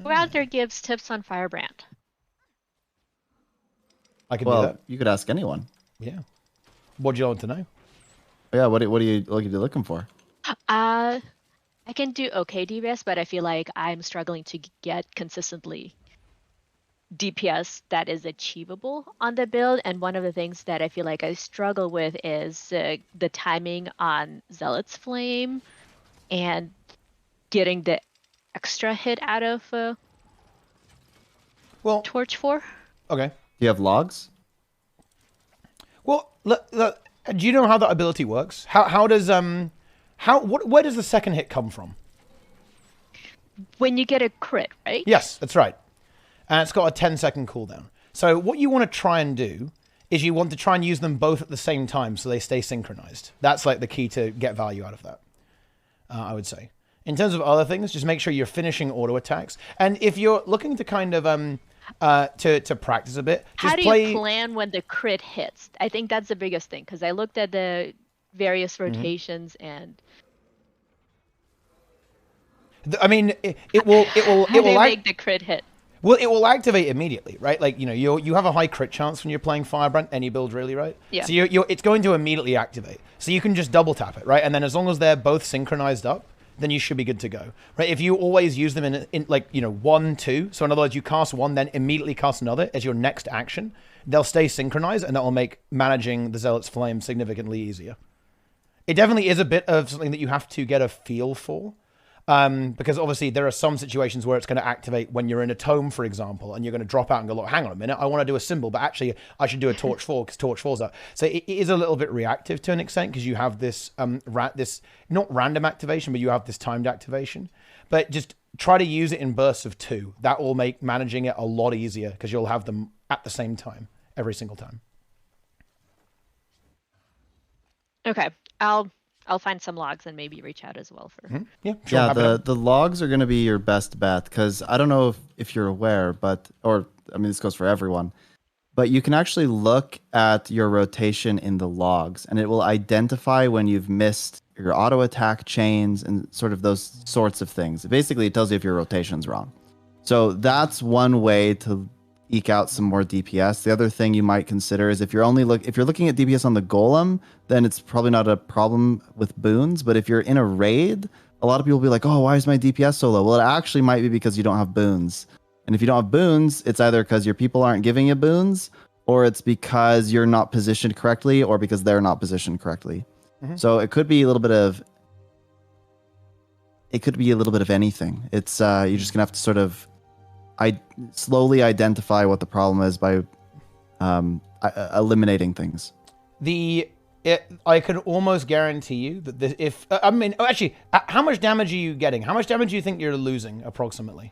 Who out there gives tips on Firebrand? I can do that. You could ask anyone. Yeah. What do you want to know? Yeah, what are you looking for? I can do okay DPS, but I feel like I'm struggling to get consistently DPS that is achievable on the build. And one of the things that I feel like I struggle with is the timing on Zealot's Flame and getting the extra hit out of Torch 4. Okay. Do you have logs? Well, look, do you know how that ability works? How does where does the second hit come from? When you get a crit, right? Yes, that's right. And it's got a 10-second cooldown. So what you want to try and do is you want to try and use them both at the same time so they stay synchronized. That's like the key to get value out of that, I would say. In terms of other things, just make sure you're finishing auto attacks. And if you're looking to kind of to practice a bit, just how do you plan when the crit hits? I think that's the biggest thing, because I looked at the various rotations and I mean, it will make the crit hit. Well, it will activate immediately, right? Like, you know, you have a high crit chance when you're playing Firebrand, any build really, right? Yeah. So it's going to immediately activate. So you can just double tap it, right? And then as long as they're both synchronized up, then you should be good to go, right? If you always use them in like, you know, 1, 2, so in other words, you cast one, then immediately cast another as your next action, they'll stay synchronized, and that will make managing the Zealot's Flame significantly easier. It definitely is a bit of something that you have to get a feel for. Because obviously there are some situations where it's going to activate when you're in a tome, for example, and you're going to drop out and go, look, hang on a minute, I want to do a symbol, but actually I should do a Torch 4 because Torch 4's up. So it is a little bit reactive to an extent because you have this, this not random activation, but you have this timed activation. But just try to use it in bursts of 2. That will make managing it a lot easier because you'll have them at the same time every single time. Okay, I'll find some logs and maybe reach out as well for. Yeah, sure. Yeah, the logs are going to be your best bet because I don't know if you're aware, or I mean, this goes for everyone, but you can actually look at your rotation in the logs and it will identify when you've missed your auto attack chains and sort of those sorts of things. Basically, it tells you if your rotation's wrong. So that's one way to eke out some more DPS. The other thing you might consider is if you're looking at DPS on the Golem, then it's probably not a problem with boons. But if you're in a raid, a lot of people will be like, oh, why is my DPS so low? Well, it actually might be because you don't have boons. And if you don't have boons, it's either because your people aren't giving you boons, or it's because you're not positioned correctly, or because they're not positioned correctly. So it could be a little bit of anything. It's you're just gonna have to sort of slowly identify what the problem is by eliminating things. I can almost guarantee you that how much damage are you getting? How much damage do you think you're losing approximately?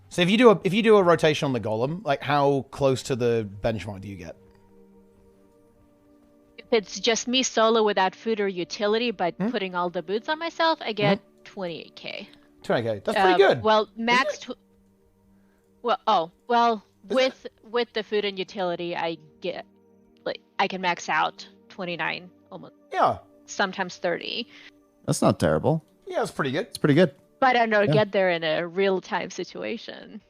So if you do a rotation on the Golem, like how close to the benchmark do you get? If it's just me solo without food or utility, but putting all the boots on myself, I get 28k. 20k. That's pretty good. Well, max. With the food and utility, I get I can max out 29 almost. Yeah. Sometimes 30. That's not terrible. Yeah, it's pretty good. It's pretty good. But I don't get there in a real-time situation.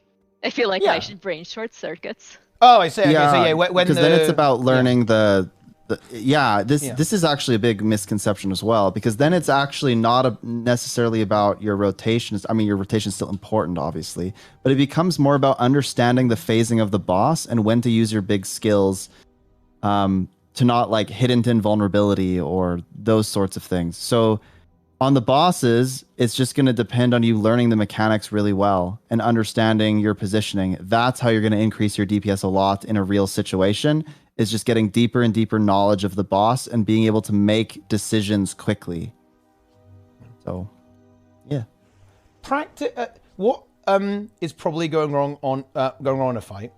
I feel like I should brain short circuits. Oh, I see. Yeah, okay, so because then it's about learning this is actually a big misconception as well, because then it's actually not necessarily about your rotations. I mean, your rotation is still important, obviously, but it becomes more about understanding the phasing of the boss and when to use your big skills to not like hit into invulnerability or those sorts of things. So on the bosses, it's just going to depend on you learning the mechanics really well and understanding your positioning. That's how you're going to increase your DPS a lot in a real situation, is just getting deeper and deeper knowledge of the boss and being able to make decisions quickly. So, yeah. What is probably going wrong on a fight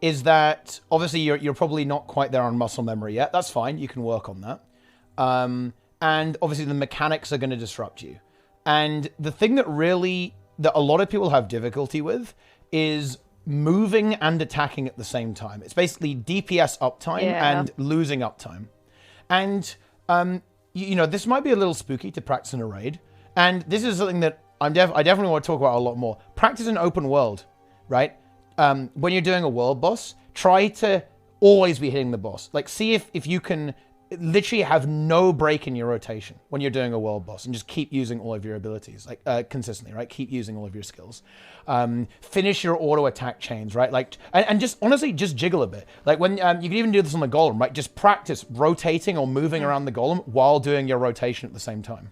is that obviously you're probably not quite there on muscle memory yet. That's fine. You can work on that. And obviously the mechanics are going to disrupt you. And the thing that a lot of people have difficulty with is moving and attacking at the same time. It's basically DPS uptime and losing uptime. And, this might be a little spooky to practice in a raid. And this is something that I definitely want to talk about a lot more. Practice in open world. right? When you're doing a world boss, try to always be hitting the boss. Like, see if you can literally have no break in your rotation when you're doing a world boss, and just keep using all of your abilities, like consistently, right? Keep using all of your skills. Finish your auto attack chains, right? Like, and just honestly, just jiggle a bit. Like when you can even do this on the golem, right? Just practice rotating or moving around the golem while doing your rotation at the same time.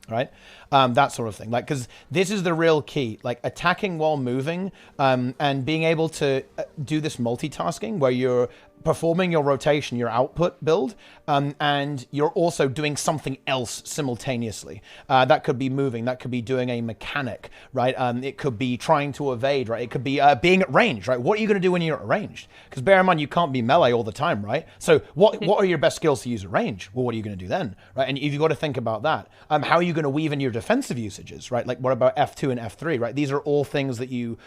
Right? That sort of thing. Like, because this is the real key, like attacking while moving, and being able to do this multitasking where you're performing your rotation, your output build, and you're also doing something else simultaneously. That could be moving, that could be doing a mechanic, right? It could be trying to evade, right? It could be being at range, right? What are you going to do when you're at range? Because bear in mind, you can't be melee all the time, right? So what are your best skills to use at range? Well, what are you going to do then, right? And you've got to think about that. How are you going to weave in your defensive usages, right? Like what about F2 and F3, right? These are all things that you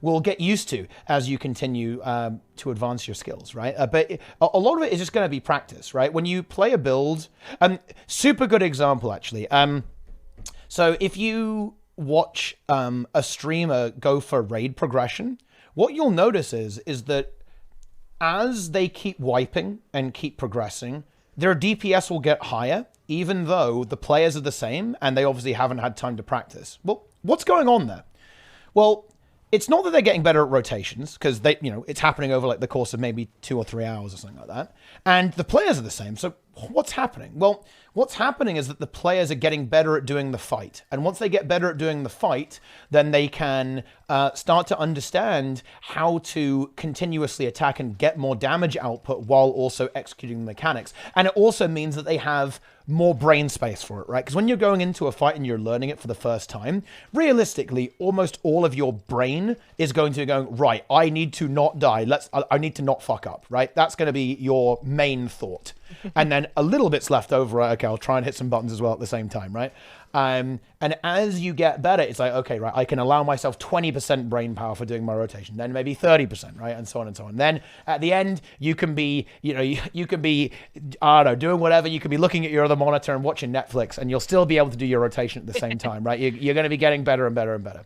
will get used to as you continue to advance your skills, right? But a lot of it is just going to be practice, right? When you play a build, super good example actually. So if you watch a streamer go for raid progression, what you'll notice is that as they keep wiping and keep progressing, their DPS will get higher, even though the players are the same and they obviously haven't had time to practice. Well, what's going on there? Well, it's not that they're getting better at rotations, because they, it's happening over like the course of maybe 2 or 3 hours or something like that. And the players are the same. So what's happening? Well, what's happening is that the players are getting better at doing the fight. And once they get better at doing the fight, then they can start to understand how to continuously attack and get more damage output while also executing the mechanics. And it also means that they have more brain space for it, right? Because when you're going into a fight and you're learning it for the first time, realistically, almost all of your brain is going to be going, right, I need to not die. I need to not fuck up, right? That's going to be your main thought. And then a little bit's left over, okay, I'll try and hit some buttons as well at the same time, right? And as you get better, it's like, okay, right, I can allow myself 20% brain power for doing my rotation, then maybe 30%, right? And so on and so on. Then at the end, you can be, you can be, I don't know, doing whatever. You can be looking at your other monitor and watching Netflix, and you'll still be able to do your rotation at the same time, right? You're going to be getting better and better and better,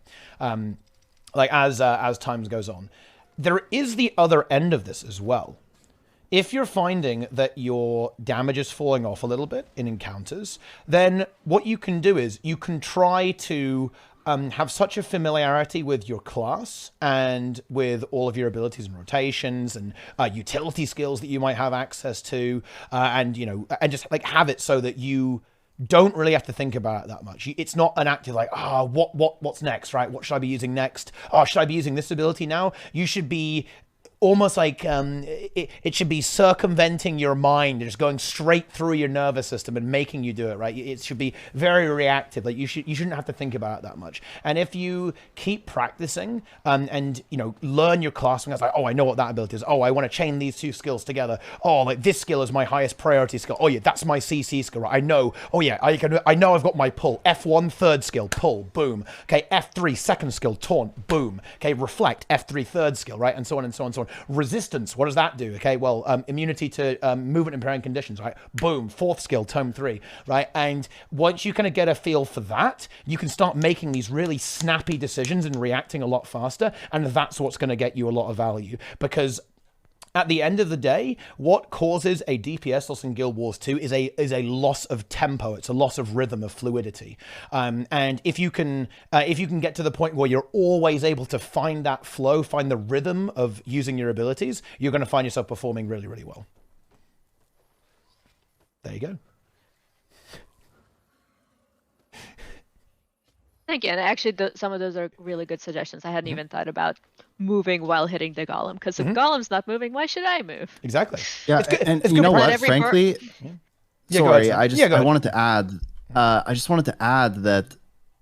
like as time goes on. There is the other end of this as well. If you're finding that your damage is falling off a little bit in encounters, then what you can do is you can try to have such a familiarity with your class and with all of your abilities and rotations and utility skills that you might have access to, and just like have it so that you don't really have to think about it that much. It's not an active like, what's next, right? What should I be using next? Oh, should I be using this ability now? You should be almost like it should be circumventing your mind and just going straight through your nervous system and making you do it, right? It should be very reactive. Like you shouldn't have to think about it that much. And if you keep practicing and learn your class, and it's like, oh, I know what that ability is. Oh, I want to chain these two skills together. Oh, like this skill is my highest priority skill. Oh yeah, that's my CC skill. Right? I know. Oh yeah, I know I've got my pull. F1 third skill, pull, boom. Okay, F3 second skill, taunt, boom. Okay, reflect, F3 third skill, right? And so on and so on and so on. Resistance, what does that do? Okay, well, immunity to movement impairing conditions, right? Boom, fourth skill, tome 3, right? And once you kind of get a feel for that, you can start making these really snappy decisions and reacting a lot faster, and that's what's going to get you a lot of value. Because at the end of the day, what causes a DPS loss in Guild Wars 2 is a loss of tempo. It's a loss of rhythm, of fluidity. And if you can get to the point where you're always able to find that flow, find the rhythm of using your abilities, you're going to find yourself performing really, really well. There you go. Thank you. And actually, some of those are really good suggestions. I hadn't even thought about moving while hitting the golem, because if Golem's not moving, why should I move? Exactly. Yeah, and you know what? Frankly, sorry, I wanted to add. I just wanted to add that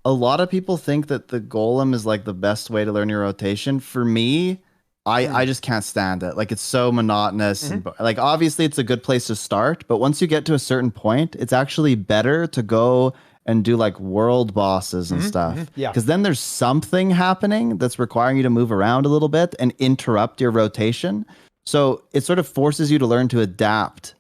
a lot of people think that the golem is like the best way to learn your rotation. For me, I just can't stand it. Like, it's so monotonous. And, like, obviously, it's a good place to start, but once you get to a certain point, it's actually better to go and do like world bosses and stuff. Yeah. Because then there's something happening that's requiring you to move around a little bit and interrupt your rotation. So it sort of forces you to learn to adapt,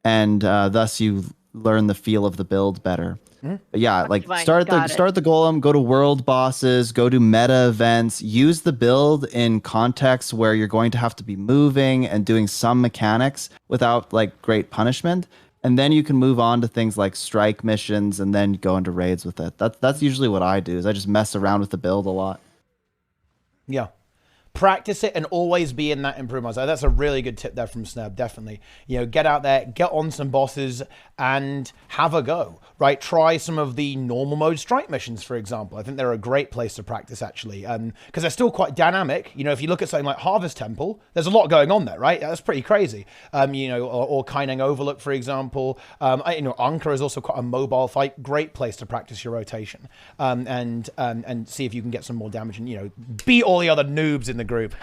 and thus you learn the feel of the build better. But yeah, like Fine, start got the golem, go to world bosses, go to meta events, use the build in contexts where you're going to have to be moving and doing some mechanics without like great punishment. And then you can move on to things like strike missions and then go into raids with it. That's usually what I do, is I just mess around with the build a lot. Yeah. Practice it and always be in that improvement. So that's a really good tip there from Sneb, definitely. You know, get out there, get on some bosses and have a go, right? Try some of the normal mode strike missions, for example. I think they're a great place to practice, actually, because they're still quite dynamic. You know, if you look at something like Harvest Temple, there's a lot going on there, right? That's pretty crazy. You know, or Kaineng Overlook, for example. You know, Anka is also quite a mobile fight. Great place to practice your rotation and see if you can get some more damage and, you know, beat all the other noobs in the group.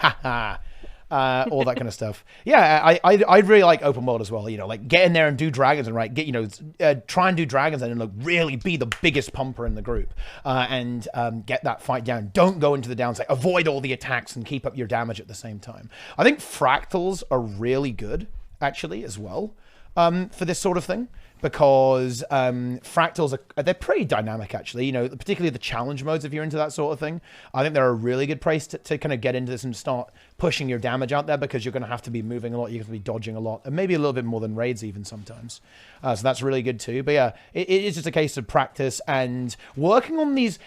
All that kind of stuff. Yeah, I really like open world as well. You know, like get in there and do dragons and try and do dragons and like really be the biggest pumper in the group and get that fight down. Don't go into the downside. Avoid all the attacks and keep up your damage at the same time. I think fractals are really good actually as well for this sort of thing. Because fractals they're pretty dynamic actually, you know, particularly the challenge modes if you're into that sort of thing. I think they're a really good place to kind of get into this and start pushing your damage out there, because you're going to have to be moving a lot, you're going to be dodging a lot, and maybe a little bit more than raids even sometimes. So that's really good too. But yeah, it is just a case of practice and working on these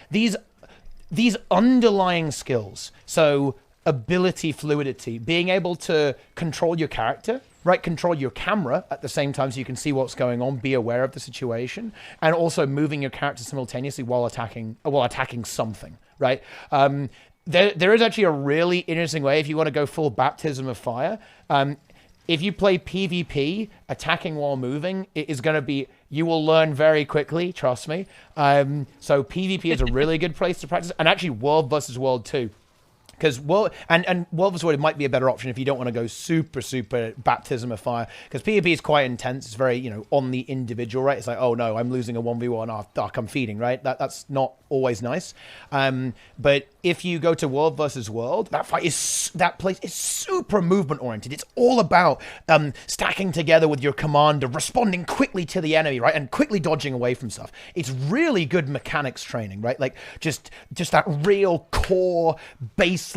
underlying skills. So ability fluidity, being able to control your character, right? Control your camera at the same time so you can see what's going on, be aware of the situation, and also moving your character simultaneously while attacking something, right? There is actually a really interesting way if you want to go full baptism of fire. If you play PvP, attacking while moving, it is going to be, you will learn very quickly, trust me. So PvP is a really good place to practice, and actually world versus world too. Because World vs. World might be a better option if you don't want to go super baptism of fire. Because PvP is quite intense. It's very, you know, on the individual, right? It's like, oh no, I'm losing a 1v1. I'm feeding, right? That's not always nice. But if you go to World versus World, that place is super movement oriented. It's all about stacking together with your commander, responding quickly to the enemy, right? And quickly dodging away from stuff. It's really good mechanics training, right? Like just that real core baseline,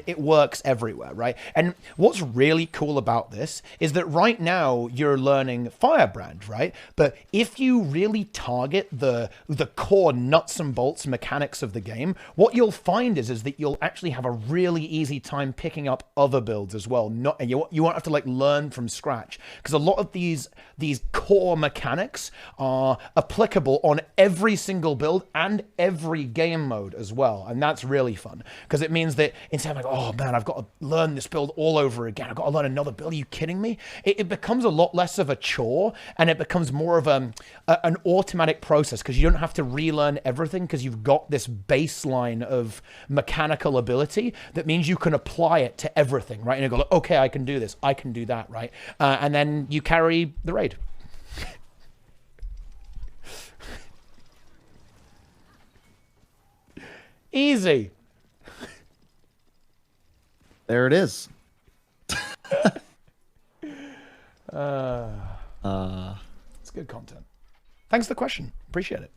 it works everywhere, right? And what's really cool about this is that right now you're learning Firebrand, right? But if you really target the core nuts and bolts mechanics of the game, what you'll find is that you'll actually have a really easy time picking up other builds as well. And you won't have to like learn from scratch, because a lot of these core mechanics are applicable on every single build and every game mode as well. And that's really fun, because it means that instead of like, oh man, I've got to learn this build all over again, I've got to learn another build, are you kidding me? It becomes a lot less of a chore, and it becomes more of an automatic process, because you don't have to relearn everything, because you've got this baseline of mechanical ability that means you can apply it to everything, right? And you go, like, okay, I can do this, I can do that, right? And then you carry the raid. Easy. There it is. It's good content. Thanks for the question. Appreciate it.